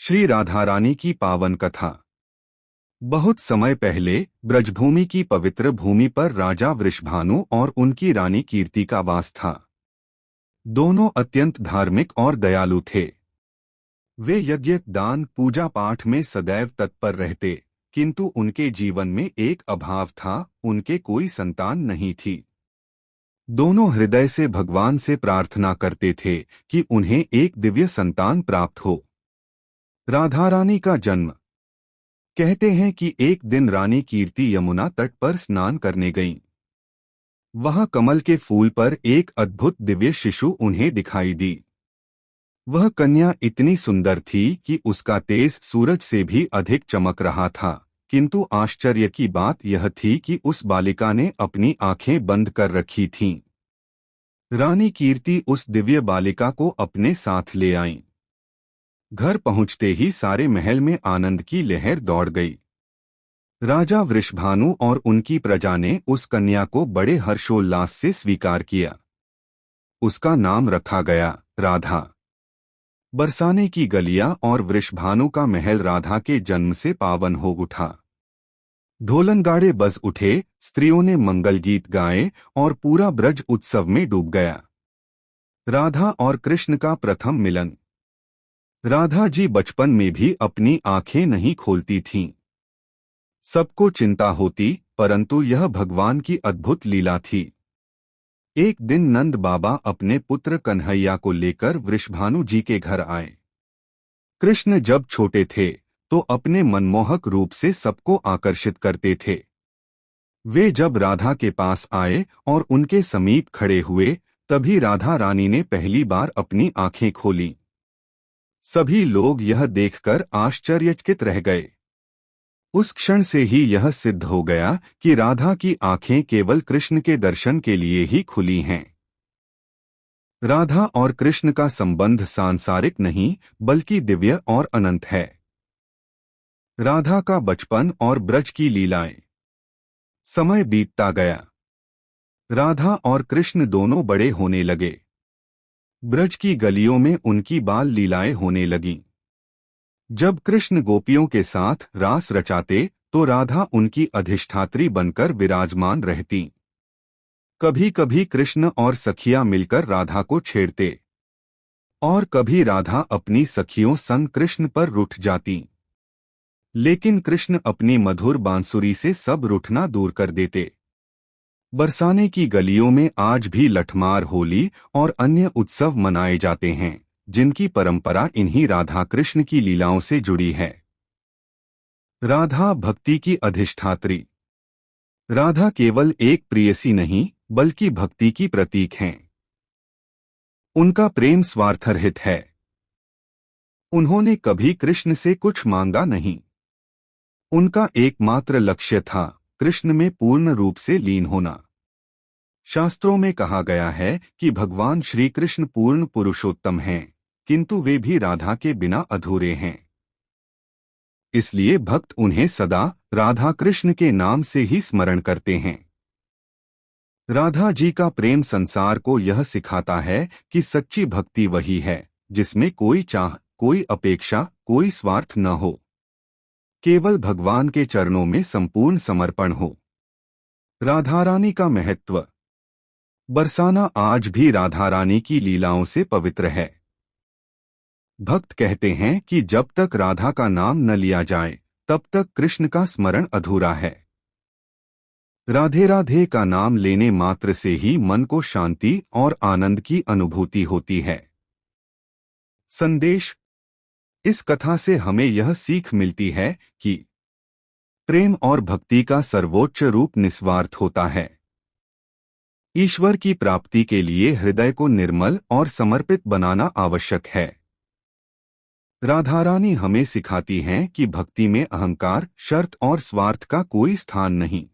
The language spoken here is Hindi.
श्री राधा रानी की पावन कथा। बहुत समय पहले ब्रजभूमि की पवित्र भूमि पर राजा वृषभानु और उनकी रानी कीर्ति का वास था। दोनों अत्यंत धार्मिक और दयालु थे। वे यज्ञ, दान, पूजा पाठ में सदैव तत्पर रहते, किंतु उनके जीवन में एक अभाव था, उनके कोई संतान नहीं थी। दोनों हृदय से भगवान से प्रार्थना करते थे कि उन्हें एक दिव्य संतान प्राप्त हो। राधा रानी का जन्म। कहते हैं कि एक दिन रानी कीर्ति यमुना तट पर स्नान करने गईं। वहां कमल के फूल पर एक अद्भुत दिव्य शिशु उन्हें दिखाई दी। वह कन्या इतनी सुंदर थी कि उसका तेज सूरज से भी अधिक चमक रहा था, किंतु आश्चर्य की बात यह थी कि उस बालिका ने अपनी आंखें बंद कर रखी थीं। रानी कीर्ति उस दिव्य बालिका को अपने साथ ले आईं। घर पहुंचते ही सारे महल में आनंद की लहर दौड़ गई। राजा वृषभानु और उनकी प्रजा ने उस कन्या को बड़े हर्षोल्लास से स्वीकार किया। उसका नाम रखा गया राधा। बरसाने की गलियां और वृषभानु का महल राधा के जन्म से पावन हो उठा। ढोलनगाड़े बज उठे, स्त्रियों ने मंगल गीत गाए और पूरा ब्रज उत्सव में डूब गया। राधा और कृष्ण का प्रथम मिलन। राधा जी बचपन में भी अपनी आंखें नहीं खोलती थीं। सबको चिंता होती, परंतु यह भगवान की अद्भुत लीला थी। एक दिन नंद बाबा अपने पुत्र कन्हैया को लेकर वृषभानु जी के घर आए। कृष्ण जब छोटे थे तो अपने मनमोहक रूप से सबको आकर्षित करते थे। वे जब राधा के पास आए और उनके समीप खड़े हुए, तभी राधा रानी ने पहली बार अपनी आंखें खोलीं। सभी लोग यह देखकर आश्चर्यचकित रह गए। उस क्षण से ही यह सिद्ध हो गया कि राधा की आंखें केवल कृष्ण के दर्शन के लिए ही खुली हैं। राधा और कृष्ण का संबंध सांसारिक नहीं, बल्कि दिव्य और अनंत है। राधा का बचपन और ब्रज की लीलाएं। समय बीतता गया। राधा और कृष्ण दोनों बड़े होने लगे। ब्रज की गलियों में उनकी बाल लीलाएं होने लगीं। जब कृष्ण गोपियों के साथ रास रचाते तो राधा उनकी अधिष्ठात्री बनकर विराजमान रहती। कभी कभी कृष्ण और सखियां मिलकर राधा को छेड़ते और कभी राधा अपनी सखियों संग कृष्ण पर रूठ जाती। लेकिन कृष्ण अपनी मधुर बांसुरी से सब रूठना दूर कर देते। बरसाने की गलियों में आज भी लठमार, होली और अन्य उत्सव मनाए जाते हैं, जिनकी परंपरा इन्हीं राधा कृष्ण की लीलाओं से जुड़ी है। राधा भक्ति की अधिष्ठात्री। राधा केवल एक प्रेयसी नहीं, बल्कि भक्ति की प्रतीक हैं। उनका प्रेम स्वार्थरहित है। उन्होंने कभी कृष्ण से कुछ मांगा नहीं। उनका एकमात्र लक्ष्य था कृष्ण में पूर्ण रूप से लीन होना। शास्त्रों में कहा गया है कि भगवान श्री कृष्ण पूर्ण पुरुषोत्तम हैं, किंतु वे भी राधा के बिना अधूरे हैं। इसलिए भक्त उन्हें सदा राधा कृष्ण के नाम से ही स्मरण करते हैं। राधा जी का प्रेम संसार को यह सिखाता है कि सच्ची भक्ति वही है जिसमें कोई चाह, कोई अपेक्षा, कोई स्वार्थ न हो, केवल भगवान के चरणों में संपूर्ण समर्पण हो। राधा रानी का महत्व। बरसाना आज भी राधा रानी की लीलाओं से पवित्र है। भक्त कहते हैं कि जब तक राधा का नाम न लिया जाए, तब तक कृष्ण का स्मरण अधूरा है। राधे राधे का नाम लेने मात्र से ही मन को शांति और आनंद की अनुभूति होती है। संदेश। इस कथा से हमें यह सीख मिलती है कि प्रेम और भक्ति का सर्वोच्च रूप निस्वार्थ होता है। ईश्वर की प्राप्ति के लिए हृदय को निर्मल और समर्पित बनाना आवश्यक है। राधा रानी हमें सिखाती हैं कि भक्ति में अहंकार, शर्त और स्वार्थ का कोई स्थान नहीं।